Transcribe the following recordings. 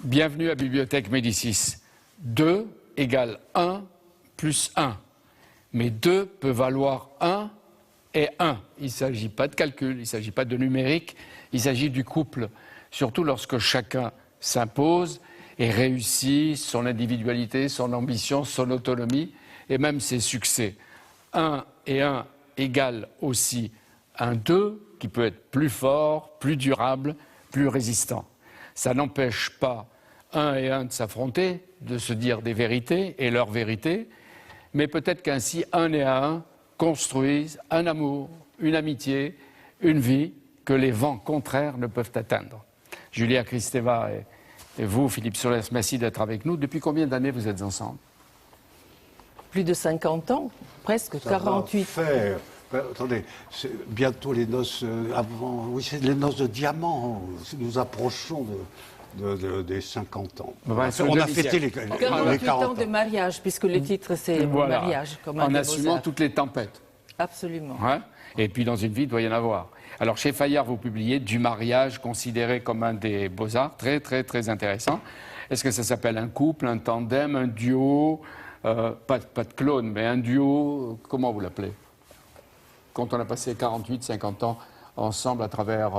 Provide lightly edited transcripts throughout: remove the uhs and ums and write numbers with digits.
Bienvenue à Bibliothèque Médicis. 2 égale 1 plus 1. Mais 2 peut valoir 1 et 1. Il ne s'agit pas de calcul, il ne s'agit pas de numérique, il s'agit du couple. Surtout lorsque chacun s'impose et réussit son individualité, son ambition, son autonomie et même ses succès. 1 et 1 égale aussi un 2 qui peut être plus fort, plus durable, plus résistant. Ça n'empêche pas 1 et 1 de s'affronter, de se dire des vérités et leurs vérités, mais peut-être qu'ainsi 1 et 1 construisent un amour, une amitié, une vie que les vents contraires ne peuvent atteindre. Julia Kristeva et vous, Philippe Solers, merci d'être avec nous. Depuis combien d'années vous êtes ensemble? Plus de 50 ans, presque ça 48. Attendez, c'est bientôt les noces avant. Oui, c'est les noces de diamant. Nous approchons des 50 ans. On a fêté les 48 ans de mariage, puisque le titre c'est voilà. Mariage. Comme en assumant toutes les tempêtes. Absolument. Ouais. Et puis dans une vie, il doit y en avoir. Alors chez Fayard, vous publiez Du mariage, considéré comme un des beaux-arts, très très très intéressant. Est-ce que ça s'appelle un couple, un tandem, un duo, pas de clone, mais un duo, comment vous l'appelez? Quand on a passé 48, 50 ans ensemble à travers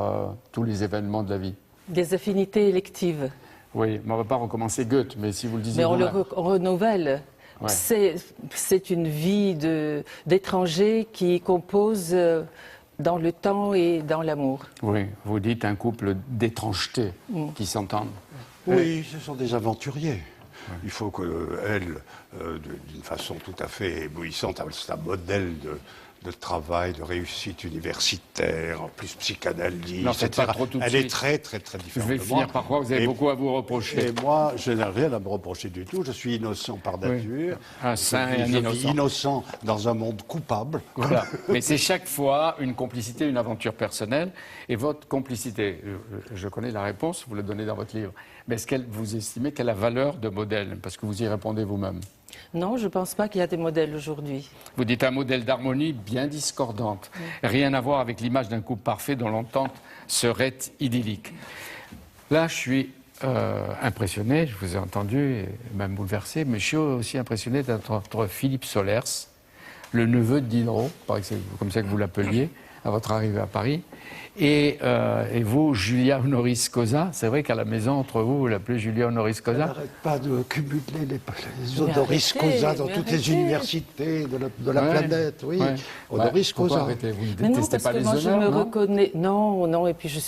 tous les événements de la vie. Des affinités électives. Oui, mais on ne va pas recommencer Goethe, mais si vous le disiez. Mais on renouvelle. Ouais. C'est une vie d'étranger qui compose dans le temps et dans l'amour. Oui, vous dites un couple d'étrangeté qui s'entendent. Oui, ce sont des aventuriers. Ouais. Il faut qu'elle, d'une façon tout à fait éblouissante, c'est un modèle de travail, de réussite universitaire, en plus psychanalyse, non, etc. Pas trop tout de Elle suite. est très, très, très différente. Je vais finir par quoi vous avez beaucoup à vous reprocher. Et moi, je n'ai rien à me reprocher du tout. Je suis innocent par nature. Oui. Un saint et un innocent. Je vis innocent dans un monde coupable. Voilà. Mais c'est chaque fois une complicité, une aventure personnelle. Et votre complicité, je connais la réponse, vous la donnez dans votre livre. Mais est-ce que vous estimez qu'elle a valeur de modèle? Parce que vous y répondez vous-même. Non, je ne pense pas qu'il y a des modèles aujourd'hui. Vous dites un modèle d'harmonie bien discordante. Rien à voir avec l'image d'un couple parfait dont l'entente serait idyllique. Là, je suis impressionné, je vous ai entendu, et même bouleversé, mais je suis aussi impressionné d'être Philippe Solers, le neveu de Diderot, c'est comme ça que vous l'appeliez, à votre arrivée à Paris, et vous, Julia Honoris Causa. C'est vrai qu'à la maison, entre vous, vous l'appelez Julia Honoris Causa. N'arrête pas de cumuler les Honoris Causa dans toutes les universités de la planète. Oui, ouais. Honoris Causa. Vous ne détestez pas les honneurs, je me reconnais. Non, et puis je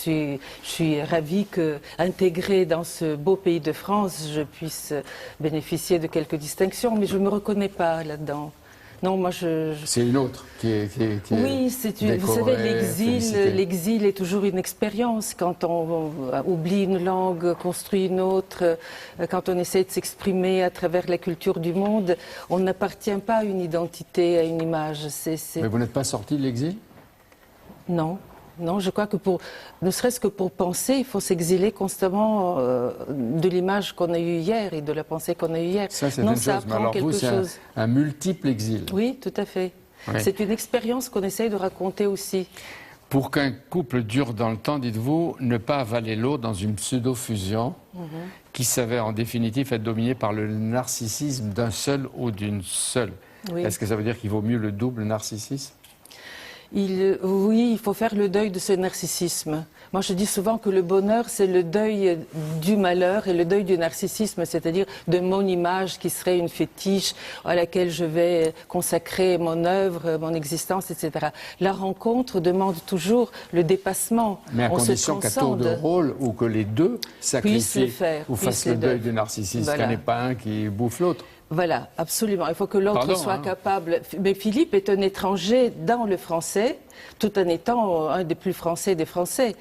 suis ravie qu'intégrée dans ce beau pays de France, je puisse bénéficier de quelques distinctions, mais je ne me reconnais pas là-dedans. Non, moi C'est une autre qui est oui, vous savez, l'exil est toujours une expérience. Quand on oublie une langue, construit une autre, quand on essaie de s'exprimer à travers la culture du monde, on n'appartient pas à une identité, à une image. Mais vous n'êtes pas sorti de l'exil? Non. Non, je crois que ne serait-ce que pour penser, il faut s'exiler constamment de l'image qu'on a eue hier et de la pensée qu'on a eue hier. Ça, c'est une chose, mais alors vous, c'est un multiple exil. Oui, tout à fait. Oui. C'est une expérience qu'on essaye de raconter aussi. Pour qu'un couple dure dans le temps, dites-vous, ne pas avaler l'autre dans une pseudo-fusion qui s'avère en définitive être dominée par le narcissisme d'un seul ou d'une seule. Oui. Est-ce que ça veut dire qu'il vaut mieux le double narcissisme? Oui, il faut faire le deuil de ce narcissisme. Moi, je dis souvent que le bonheur, c'est le deuil du malheur et le deuil du narcissisme, c'est-à-dire de mon image qui serait une fétiche à laquelle je vais consacrer mon œuvre, mon existence, etc. La rencontre demande toujours le dépassement. Mais à condition qu'à tour de rôle ou que les deux sacrifient ou fassent le deuil du narcissisme, voilà. Qu'il n'y en ait pas un qui bouffe l'autre. Voilà, absolument. Il faut que l'autre soit capable. Mais Philippe est un étranger dans le français, tout en étant un des plus français des Français,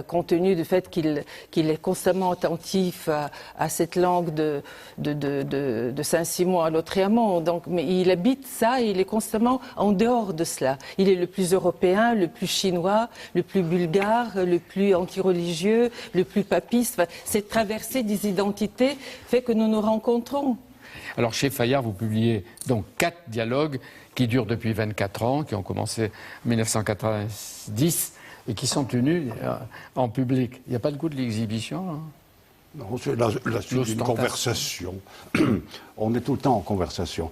compte tenu du fait qu'il est constamment attentif à cette langue de Saint-Simon à Lautréamont. Donc, mais il habite ça et il est constamment en dehors de cela. Il est le plus européen, le plus chinois, le plus bulgare, le plus anti-religieux, le plus papiste. Enfin, cette traversée des identités fait que nous nous rencontrons. Alors chez Fayard, vous publiez donc 4 dialogues qui durent depuis 24 ans, qui ont commencé en 1990 et qui sont tenus en public. Il n'y a pas le goût de l'exhibition, hein? Non, c'est la suite d'une conversation. On est tout le temps en conversation.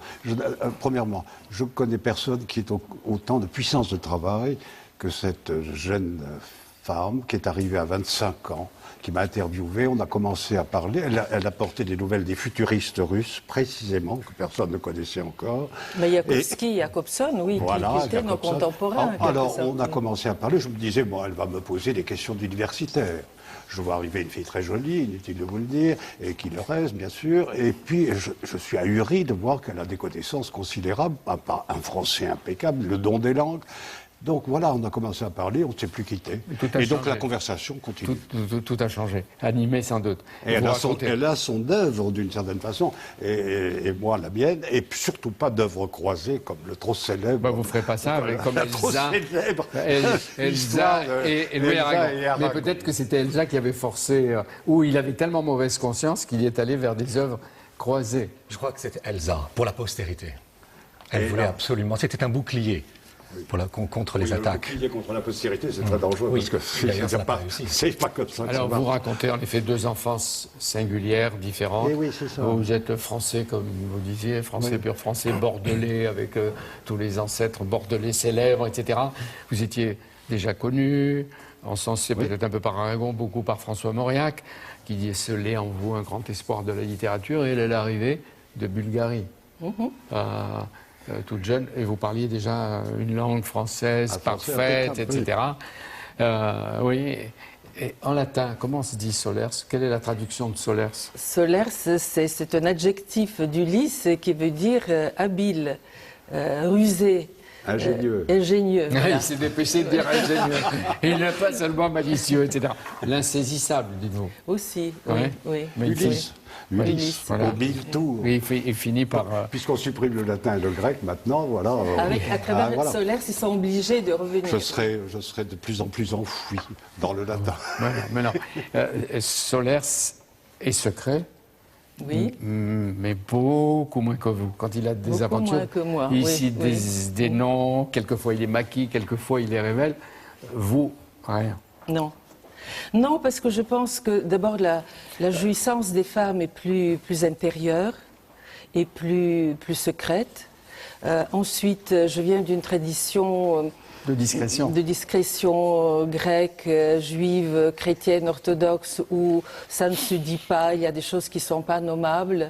Premièrement, je connais personne qui ait autant de puissance de travail que cette jeune femme qui est arrivée à 25 ans, qui m'a interviewé. On a commencé à parler. Elle a porté des nouvelles des futuristes russes, précisément, que personne ne connaissait encore. Mais Jacobson, oui, voilà, qui était nos contemporains. Alors, on a commencé à parler. Je me disais, bon, elle va me poser des questions d'universitaire. Je vois arriver une fille très jolie, inutile de vous le dire, et qui le reste, bien sûr. Et puis, je suis ahuri de voir qu'elle a des connaissances considérables, pas un français impeccable, le don des langues. Donc voilà, on a commencé à parler, on ne s'est plus quitté. Et donc la conversation continue. Tout a changé, animé sans doute. Et elle a son œuvre d'une certaine façon, et moi la mienne, et surtout pas d'œuvre croisée comme le trop célèbre. Vous ne ferez pas ça, mais comme Elsa. Elsa et Louis Aragon. Mais peut-être que c'était Elsa qui avait forcé, ou il avait tellement mauvaise conscience qu'il y est allé vers des œuvres croisées. Je crois que c'était Elsa, pour la postérité. Elle voulait absolument, c'était un bouclier. Oui. Contre les attaques. Le bouclier contre la postérité, c'est très dangereux, parce que c'est pas comme ça que alors, vous racontez en effet deux enfances singulières, différentes. Et oui, c'est ça. Vous êtes français, comme vous disiez, français pur français, bordelais, avec tous les ancêtres bordelais célèbres, etc. Vous étiez déjà connu, encensé peut-être un peu par Aragon, beaucoup par François Mauriac, qui décelait en vous un grand espoir de la littérature, et elle est l'arrivée de Bulgarie. Toute jeune, et vous parliez déjà une langue française parfaite, etc. Oui. Et en latin, comment se dit solers? Quelle est la traduction de solers? Solers, c'est un adjectif d'Ulysse qui veut dire habile, rusé. Ingénieux. Ingénieux. Voilà. Il s'est dépêché de dire ingénieux. Il n'est pas seulement malicieux, etc. L'insaisissable, dites-vous. Aussi, oui. Mais Ulysse, voilà. Au mille tours. Oui, il finit par... Puisqu'on supprime le latin et le grec, maintenant, voilà... À travers Solers, ils sont obligés de revenir. Je serai de plus en plus enfoui dans le latin. Voilà, mais non. Solers est secret. Oui. Mais beaucoup moins que vous. Quand il a des beaucoup aventures, moins que moi. il cite des noms, quelquefois il les maquille, quelquefois il les révèle. Vous, rien. Non. Non, parce que je pense que d'abord la jouissance des femmes est plus intérieure et plus secrète. Ensuite, je viens d'une tradition de discrétion grecque, juive, chrétienne, orthodoxe, où ça ne se dit pas, il y a des choses qui ne sont pas nommables.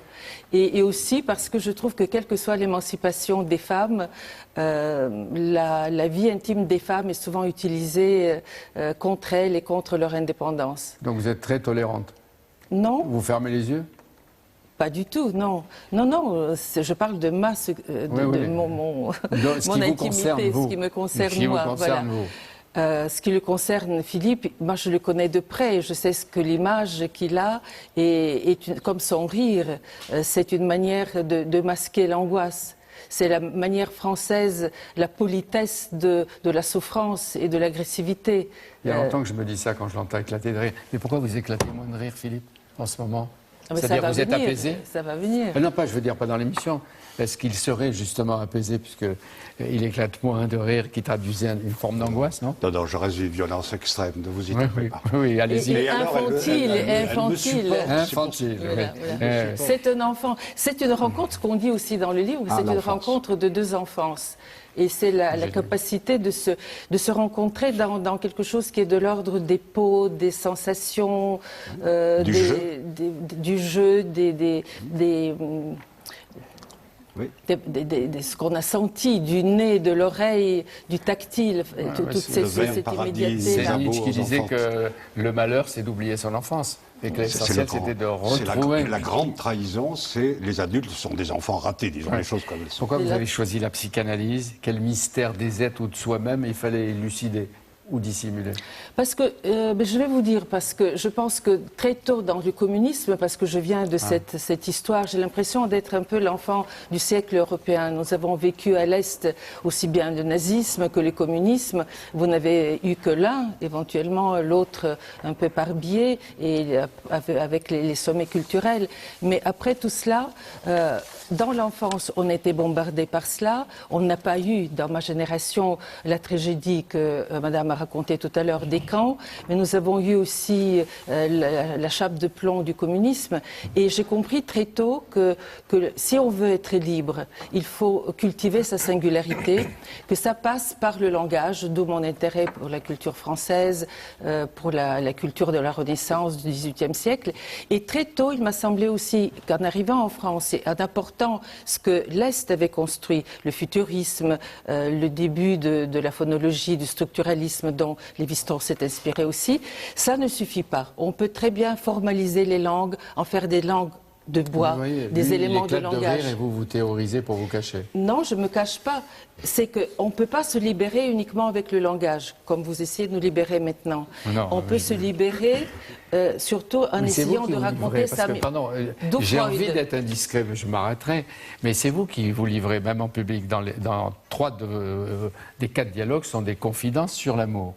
Et aussi parce que je trouve que quelle que soit l'émancipation des femmes, la vie intime des femmes est souvent utilisée contre elles et contre leur indépendance. Donc vous êtes très tolérante? Non. Vous fermez les yeux? Pas du tout, non. Non, je parle de mon intimité, ce qui me concerne moi. Ce qui le concerne, Philippe, moi je le connais de près. Je sais ce que l'image qu'il a est comme son rire. C'est une manière de masquer l'angoisse. C'est la manière française, la politesse de la souffrance et de l'agressivité. Il y a longtemps que je me dis ça quand je l'entends éclater de rire. Mais pourquoi vous éclatez moins de rire, Philippe, en ce moment? C'est-à-dire que vous êtes apaisé? Ça va venir. Non, pas, je veux dire, pas dans l'émission. Est-ce qu'il serait justement apaisé, puisqu'il éclate moins de rire qui traduisait une forme d'angoisse, non? Non, je reste d'une violence extrême, ne vous y trompez pas. Oui, allez-y. Et infantile. Voilà. C'est un enfant. C'est une rencontre, ce qu'on dit aussi dans le livre, c'est une rencontre de deux enfances. Et c'est la capacité de se rencontrer dans quelque chose qui est de l'ordre des peaux, des sensations, du jeu, ce qu'on a senti, du nez, de l'oreille, du tactile, toute cette immédiateté. C'est Nietzsche qui disait que le malheur, c'est d'oublier son enfance. Et que l'essentiel, c'était de retrouver... La grande trahison, c'est les adultes sont des enfants ratés, disons les choses comme elles sont. Pourquoi vous avez choisi la psychanalyse? Quel mystère des êtres ou de soi-même il fallait élucider ou dissimuler? Parce que, je vais vous dire, parce que je pense que très tôt dans le communisme, parce que je viens de cette histoire, j'ai l'impression d'être un peu l'enfant du siècle européen. Nous avons vécu à l'Est aussi bien le nazisme que le communisme. Vous n'avez eu que l'un, éventuellement l'autre un peu par biais, et avec les sommets culturels. Mais après tout cela, dans l'enfance, on a été bombardé par cela. On n'a pas eu, dans ma génération, la tragédie que Madame raconté tout à l'heure, des camps, mais nous avons eu aussi la chape de plomb du communisme. Et j'ai compris très tôt que si on veut être libre, il faut cultiver sa singularité, que ça passe par le langage, d'où mon intérêt pour la culture française, pour la culture de la Renaissance du XVIIIe siècle. Et très tôt, il m'a semblé aussi qu'en arrivant en France et en apportant ce que l'Est avait construit, le futurisme, le début de la phonologie, du structuralisme dont Lévi-Strauss s'est inspiré aussi, ça ne suffit pas. On peut très bien formaliser les langues, en faire des langues de bois, des éléments de langage. De rire et vous théorisez pour vous cacher. Non, je ne me cache pas. C'est qu'on ne peut pas se libérer uniquement avec le langage, comme vous essayez de nous libérer maintenant. Non, on peut se libérer surtout en essayant de raconter ça. Pardon, j'ai envie d'être indiscret, mais je m'arrêterai. Mais c'est vous qui vous livrez, même en public, dans 3 des 4 dialogues sont des confidences sur l'amour.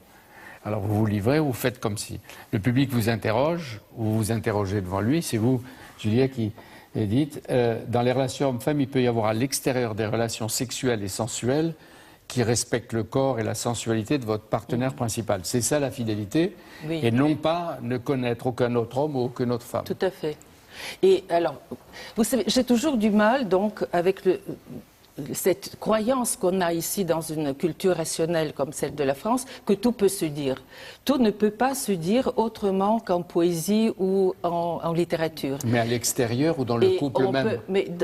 Alors vous vous livrez, vous faites comme si le public vous interroge, ou vous vous interrogez devant lui, c'est vous, Julia, qui dites dans les relations hommes-femmes, il peut y avoir à l'extérieur des relations sexuelles et sensuelles qui respectent le corps et la sensualité de votre partenaire principal. C'est ça la fidélité, et non pas ne connaître aucun autre homme ou aucune autre femme. Tout à fait. Et alors, vous savez, j'ai toujours du mal donc avec cette croyance qu'on a ici dans une culture rationnelle comme celle de la France, que tout peut se dire. Tout ne peut pas se dire autrement qu'en poésie ou en littérature. Mais à l'extérieur ou dans le couple même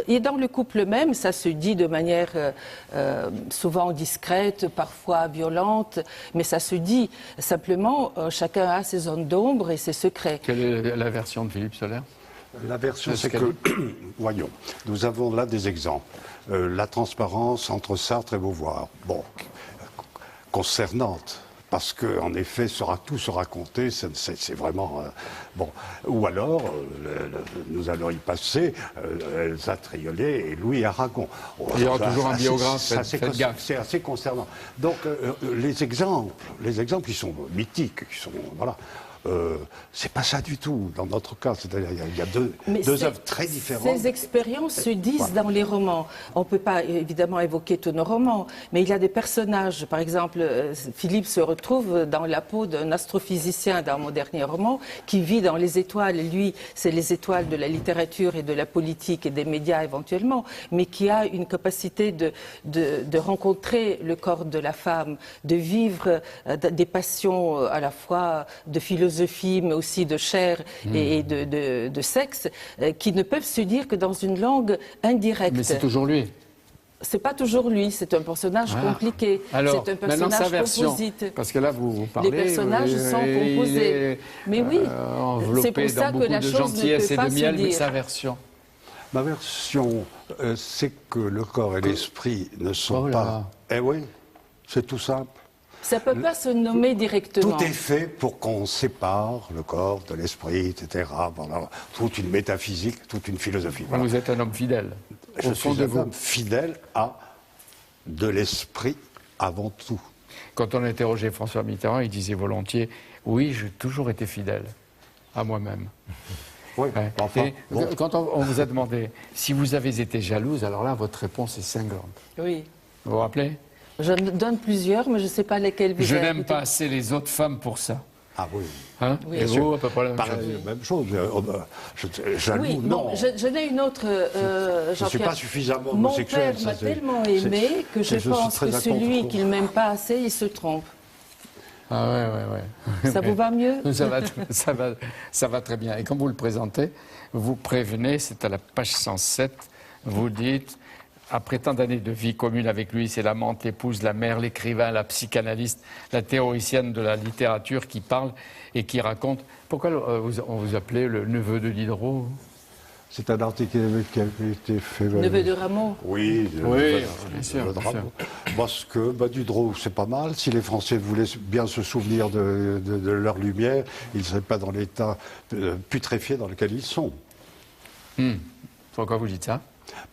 Et dans le couple même, ça se dit de manière souvent discrète, parfois violente, mais ça se dit. Simplement, chacun a ses zones d'ombre et ses secrets. Quelle est la version de Philippe Soler ? La version, c'est que, voyons, nous avons là des exemples. La transparence entre Sartre et Beauvoir, bon, concernante, parce qu'en effet, tout sera compté, c'est vraiment... bon. Ou alors, nous allons y passer, Elsa Triolet et Louis Aragon. Il y aura toujours un biographe, faites gaffe. C'est assez concernant. Donc, les exemples, ils sont mythiques, ils sont... Voilà. C'est pas ça du tout dans notre cas, c'est-à-dire il y a deux œuvres très différentes. Ces expériences se disent dans les romans. On ne peut pas évidemment évoquer tous nos romans, mais il y a des personnages. Par exemple, Philippe se retrouve dans la peau d'un astrophysicien dans mon dernier roman qui vit dans les étoiles. Lui, c'est les étoiles de la littérature et de la politique et des médias éventuellement, mais qui a une capacité de rencontrer le corps de la femme, de vivre des passions à la fois de philosophie, mais aussi de chair et de sexe, qui ne peuvent se dire que dans une langue indirecte. Mais c'est toujours lui. C'est pas toujours lui, c'est un personnage compliqué. Alors, c'est un personnage composite. Parce que là, vous parlez... Les personnages sont composés. Mais oui, c'est pour ça que la chose ne peut pas se dire. Mais sa version. Ma version, c'est que le corps et l'esprit ne sont pas... Eh oui, c'est tout simple. Ça ne peut pas se nommer directement. Tout est fait pour qu'on sépare le corps de l'esprit, etc. Voilà. Toute une métaphysique, toute une philosophie. Voilà. Vous êtes un homme fidèle. Je suis un homme fidèle à de l'esprit avant tout. Quand on interrogeait François Mitterrand, il disait volontiers « Oui, j'ai toujours été fidèle à moi-même ». Oui, enfin, bon. Quand on vous a demandé si vous avez été jalouse, alors là, votre réponse est cinglante. Oui. Vous vous rappelez ? Je donne plusieurs, mais je ne sais pas lesquelles vous Je n'aime pas assez les autres femmes pour ça. Ah oui. Hein? Oui. Et vous, à peu près la même chose. Jaloux, oui, non. Je n'ai une autre, je ne suis pas suffisamment Mon homosexuel. père m'a tellement aimé que je pense que celui qui ne m'aime pas assez, il se trompe. Ah ouais. Ça vous va mieux? Ça va très bien. Et quand vous le présentez, vous prévenez, c'est à la page 107, vous dites... Après tant d'années de vie commune avec lui, c'est l'amante, l'épouse, la mère, l'écrivain, la psychanalyste, la théoricienne de la littérature qui parle et qui raconte. Pourquoi on vous appelait le neveu de Diderot ? C'est un article qui avait été fait... Neveu de Rameau. Oui, bien sûr. Parce que Diderot, c'est pas mal. Si les Français voulaient bien se souvenir de leur lumière, ils ne seraient pas dans l'état putréfié dans lequel ils sont. Pourquoi vous dites ça ?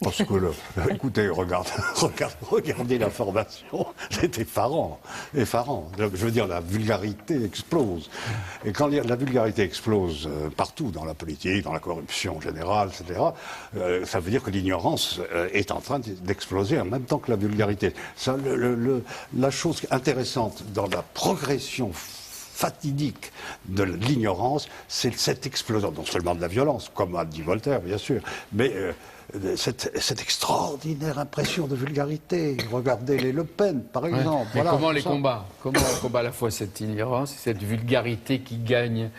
Parce que, écoutez, regardez l'information, c'est effarant. Donc, je veux dire, la vulgarité explose. Et quand la vulgarité explose partout, dans la politique, dans la corruption générale, etc., ça veut dire que l'ignorance est en train d'exploser en même temps que la vulgarité. Ça, la chose intéressante dans la progression fatidique de l'ignorance, c'est cette explosion, non seulement de la violence, comme a dit Voltaire, bien sûr, mais cette extraordinaire impression de vulgarité. Regardez les Le Pen, par exemple. Mais voilà, comment les combat? Comment on combat à la fois cette ignorance, cette vulgarité qui gagne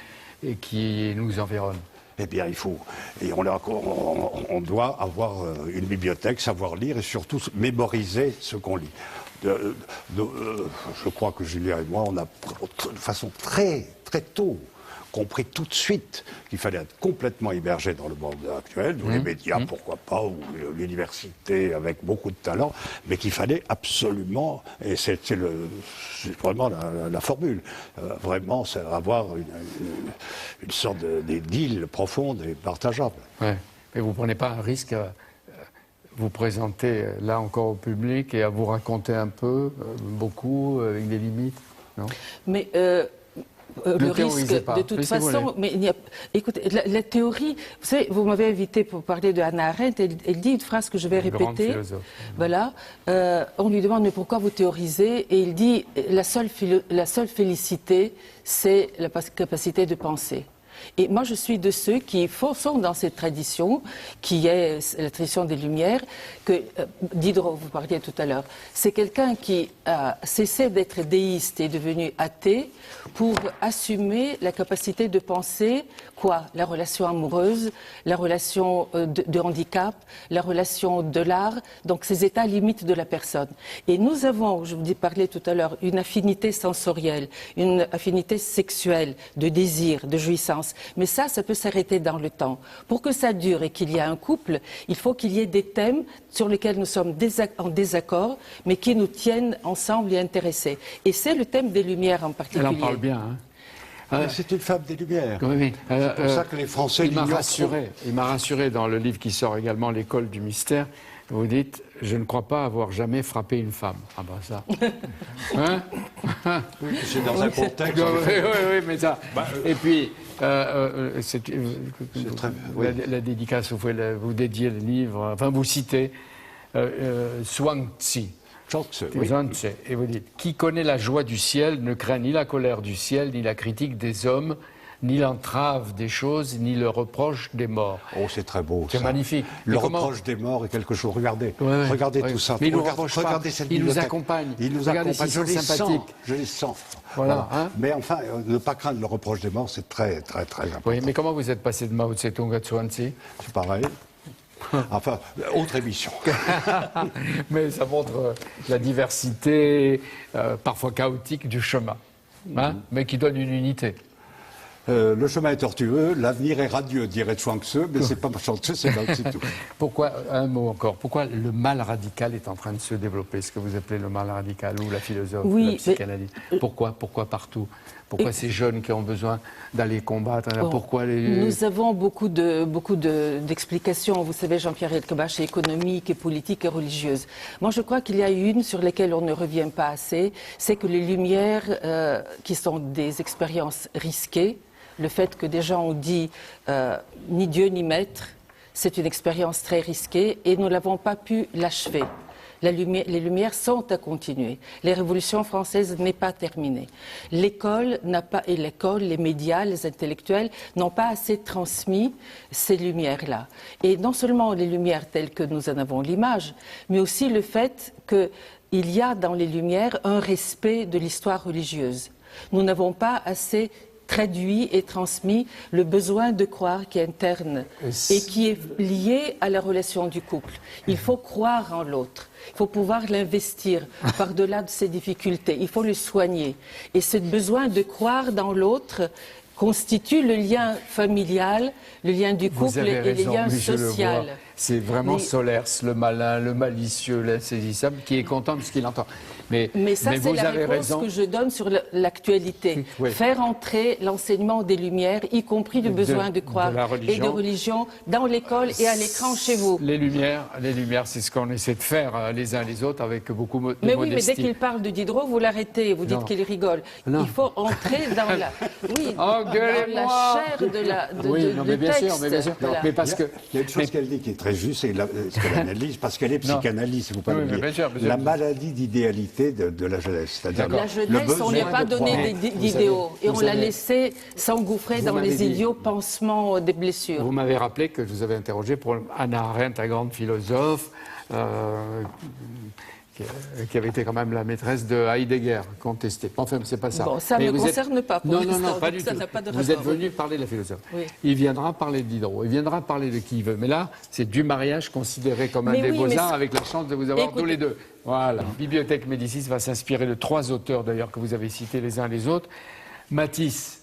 et qui nous environne? Eh bien, il faut. Et on doit avoir une bibliothèque, savoir lire et surtout mémoriser ce qu'on lit. Je crois que Julien et moi, on a de façon très tôt compris tout de suite qu'il fallait être complètement immergé dans le monde actuel, dans les médias, pourquoi pas, ou l'université avec beaucoup de talent, mais qu'il fallait absolument, et c'est vraiment la formule, vraiment c'est avoir une sorte d'idylle profonde et partageable. Ouais. Mais vous ne prenez pas un risque à vous présenter là encore au public et à vous raconter un peu, beaucoup, avec des limites, non? Mais le risque, de toute façon, mais écoutez, la théorie, vous savez, vous m'avez invité pour parler de Hannah Arendt, elle dit une phrase que je vais répéter. Voilà, on lui demande mais pourquoi vous théorisez, et il dit la seule félicité, c'est la capacité de penser. Et moi, je suis de ceux qui sont dans cette tradition, qui est la tradition des Lumières, que Diderot, vous parliez tout à l'heure. C'est quelqu'un qui a cessé d'être déiste et est devenu athée pour assumer la capacité de penser quoi? La relation amoureuse, la relation de handicap, la relation de l'art, donc ces états limites de la personne. Et nous avons, je vous parlais tout à l'heure, une affinité sensorielle, une affinité sexuelle, de désir, de jouissance. Mais ça peut s'arrêter dans le temps. Pour que ça dure et qu'il y ait un couple, il faut qu'il y ait des thèmes sur lesquels nous sommes en désaccord, mais qui nous tiennent ensemble et intéressés. Et c'est le thème des Lumières en particulier. Elle en parle bien, hein. C'est une femme des Lumières. Oui. C'est pour ça que les Français l'ignorent. Il m'a rassuré dans le livre qui sort également, L'école du mystère. Vous dites, je ne crois pas avoir jamais frappé une femme. Ah ben ça. Hein? C'est dans un contexte. Oui, mais ça. Et puis, la dédicace, vous dédiez le livre, enfin vous citez Zhuangzi. Et vous dites, qui connaît la joie du ciel ne craint ni la colère du ciel, ni la critique des hommes, ni l'entrave des choses, ni le reproche des morts. Oh, c'est très beau. C'est magnifique. Le reproche des morts est quelque chose. Regardez, tout ça. Mais regardez cette il bibliothèque. Nous accompagne. Il nous regardez accompagne. Je les sens. Je les sens. Voilà. Hein? Mais enfin, ne pas craindre le reproche des morts, c'est très important. Oui, mais comment vous êtes passé de Mao Tse-tung à Zhuangzi? C'est pareil. Enfin, autre émission. Mais ça montre la diversité, parfois chaotique, du chemin, hein, mais qui donne une unité. Le chemin est tortueux, l'avenir est radieux, dirait Chuang-Tzu, mais c'est pas Chuang-Tzu, c'est Mao Tse-tung. Pourquoi, un mot encore, pourquoi le mal radical est en train de se développer, ce que vous appelez le mal radical, ou la philosophie, la psychanalyse? Pourquoi partout? Pourquoi ces jeunes qui ont besoin d'aller combattre? Pourquoi Nous avons beaucoup d'explications. Vous savez, Jean-Pierre Elkabbach est économique, et politique et religieuse. Moi, je crois qu'il y a une sur laquelle on ne revient pas assez, c'est que les Lumières, qui sont des expériences risquées, le fait que des gens ont dit ni Dieu ni maître, c'est une expérience très risquée et nous n'avons pas pu l'achever. Les Lumières sont à continuer. Les révolutions françaises n'est pas terminée. L'école, les médias, les intellectuels n'ont pas assez transmis ces Lumières-là. Et non seulement les Lumières telles que nous en avons l'image, mais aussi le fait qu'il y a dans les Lumières un respect de l'histoire religieuse. Nous n'avons pas assez traduit et transmis le besoin de croire qui est interne et qui est lié à la relation du couple. Il faut croire en l'autre. Il faut pouvoir l'investir par-delà de ses difficultés. Il faut le soigner. Et ce besoin de croire dans l'autre constitue le lien familial, le lien du couple et le lien social. C'est vraiment Solers, le malin, le malicieux, l'insaisissable, qui est content de ce qu'il entend. Mais ça, c'est la réponse que je donne sur l'actualité. Oui. Faire entrer l'enseignement des Lumières, y compris le besoin de croire et de religion, dans l'école et à l'écran chez vous. Les Lumières, c'est ce qu'on essaie de faire les uns les autres avec beaucoup de modestie. Mais oui, mais dès qu'il parle de Diderot, vous l'arrêtez, vous dites qu'il rigole. Non. Il faut entrer dans la, dans la chair de bien texte. sûr, mais bien sûr. Voilà. Mais parce que il y a une chose qu'elle dit qui est très juste, c'est ce qu'elle analyse, parce qu'elle est psychanalyste, il ne faut pas Oui, l'oublier. bien sûr. La maladie d'idéalité de la jeunesse. C'est-à-dire La jeunesse, on ne lui a pas donné d'idéaux et on l'a laissé s'engouffrer dans les idiots pansements des blessures. Vous m'avez rappelé que je vous avais interrogé pour Hannah Arendt, la grande philosophe, qui avait été quand même la maîtresse de Heidegger, contestée. Enfin, c'est pas ça. Bon, ça ne me concerne pas pour Non, l'instant, pas du ça tout. n'a pas de Vous êtes rapport. venu parler de la philosophe. Oui. Il viendra parler de Diderot, il viendra parler de qui il veut. Mais là, c'est du mariage considéré comme un Mais des oui, beaux-arts mais avec la chance de vous avoir Écoutez. tous les deux. Voilà. Bibliothèque Médicis va s'inspirer de 3 auteurs d'ailleurs que vous avez cités les uns les autres. Matisse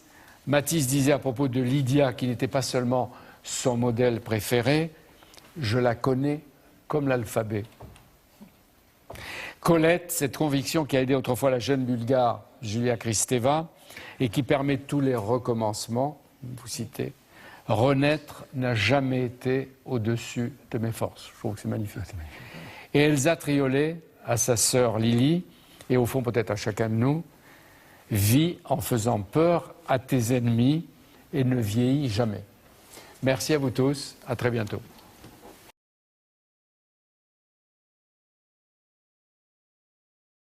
disait à propos de Lydia qu'il n'était pas seulement son modèle préféré, je la connais comme l'alphabet. Colette, cette conviction qui a aidé autrefois la jeune bulgare Julia Kristeva et qui permet tous les recommencements, vous citez, renaître n'a jamais été au-dessus de mes forces. Je trouve que c'est magnifique. Et Elsa Triolet, à sa sœur Lily, et au fond peut-être à chacun de nous, vis en faisant peur à tes ennemis et ne vieillis jamais. Merci à vous tous, à très bientôt.